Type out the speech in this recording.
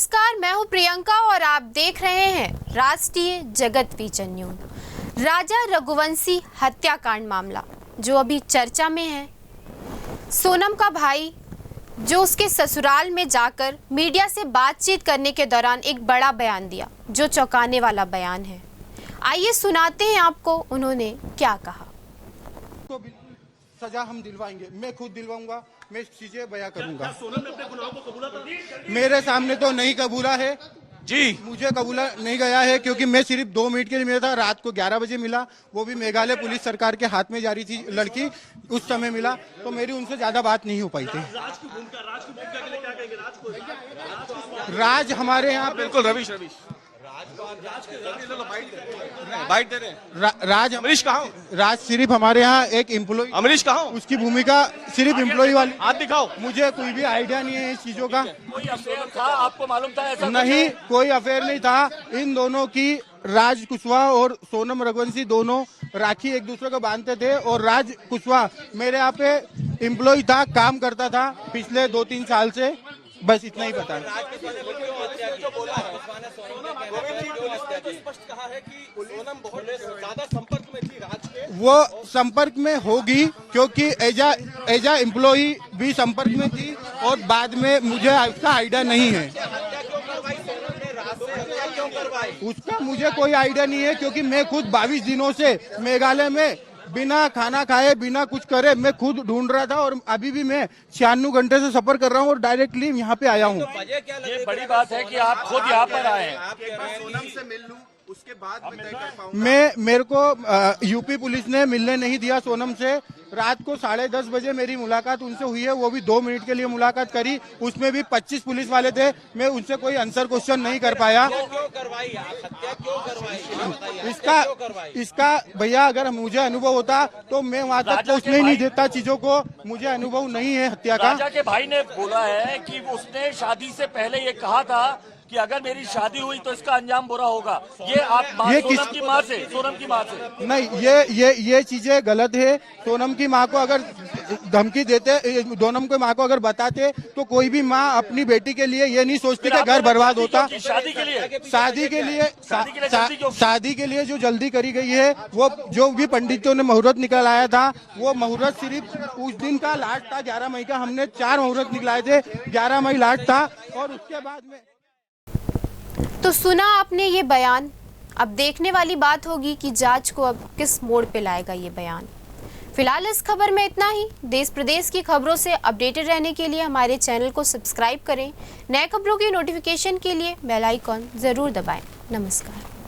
नमस्कार, मैं हूं प्रियंका और आप देख रहे हैं राष्ट्रीय जगत विजन न्यूज। राजा रघुवंशी हत्याकांड मामला जो अभी चर्चा में है। सोनम का भाई जो उसके ससुराल में जाकर मीडिया से बातचीत करने के दौरान एक बड़ा बयान दिया जो चौंकाने वाला बयान है। आइए सुनाते हैं आपको उन्होंने क्या कहा। तो सजा हम दिलवाएंगे, मैं खुद दिलवाऊंगा, मैं चीजें बयां करूंगा। सोनम ने अपने गुनाहों को कबूला था? मेरे सामने तो नहीं कबूला है जी, मुझे कबूला नहीं गया है क्योंकि मैं सिर्फ 2 मिनट के लिए मिला था। रात को 11 बजे मिला, वो भी मेघालय पुलिस सरकार के हाथ में जा रही थी लड़की, उस समय मिला, तो मेरी उनसे ज्यादा बात नहीं हो पाई थी। राज की भूमिका के लिए क्या कहेंगे? राज हमारे यहाँ बिल्कुल रवीश बाइट दे रहे हैं। राज अमरीश कहाँ? राज सिर्फ हमारे यहाँ एक एम्प्लॉय, अमरीश कहाँ? उसकी भूमिका सिर्फ एम्प्लॉय वाली। हाथ दिखाओ। मुझे कोई भी आइडिया नहीं है इस चीजों का। कोई अफेयर था? आपको मालूम था ऐसा? नहीं, कोई अफेयर नहीं था। इन दोनों की, राज कुशवाहा और सोनम रघुवंशी दोनों राखी एक दूसरे को बांधते थे और राज कुशवाहा मेरे यहाँ पे एम्प्लॉय था, काम करता था पिछले 2-3 साल से। बस इतना ही पता है। वो संपर्क में होगी क्योंकि एजा एम्प्लॉय भी संपर्क में थी और बाद में मुझे इसका आइडिया नहीं है। उसका मुझे कोई आइडिया नहीं है क्योंकि मैं खुद 22 दिनों से मेघालय में बिना खाना खाए बिना कुछ करे मैं खुद ढूंढ रहा था और अभी भी मैं 96 घंटे से सफर कर रहा हूँ और डायरेक्टली यहाँ पे आया हूँ। ये बड़ी बात है कि आप खुद यहाँ पर आए हैं। सोनम से मिल लूं उसके बाद मैं तय कर पाऊंगा। मेरे को यूपी पुलिस ने मिलने नहीं दिया सोनम से। रात को 10:30 बजे मेरी मुलाकात उनसे हुई है, वो भी 2 मिनट के लिए मुलाकात करी, उसमें भी 25 पुलिस वाले थे। मैं उनसे कोई आंसर क्वेश्चन नहीं कर पाया। इसका भैया अगर मुझे अनुभव होता तो मैं वहाँ तक पहुँचने नहीं देता चीजों को। मुझे अनुभव नहीं है हत्या का। राजा के भाई ने बोला है कि उसने शादी से पहले ये कहा था कि अगर मेरी शादी हुई तो इसका अंजाम बुरा होगा। ये आप सोनम की माँ से नहीं, ये चीजें गलत है। सोनम की माँ को अगर धमकी देते, सोनम की माँ को अगर बताते तो कोई भी माँ अपनी बेटी के लिए ये नहीं सोचती कि घर बर्बाद होता। शादी के लिए जो जल्दी करी गई है, वो जो भी पंडितों ने मुहूर्त निकलाया था, वो मुहूर्त सिर्फ उस दिन का लास्ट था 11 मई का। हमने 4 मुहूर्त निकलाए थे, 11 मई लास्ट था और उसके बाद में। तो सुना आपने ये बयान। अब देखने वाली बात होगी कि जांच को अब किस मोड़ पे लाएगा ये बयान। फिलहाल इस खबर में इतना ही। देश प्रदेश की खबरों से अपडेटेड रहने के लिए हमारे चैनल को सब्सक्राइब करें। नए खबरों की नोटिफिकेशन के लिए बेल आइकॉन जरूर दबाएं। नमस्कार।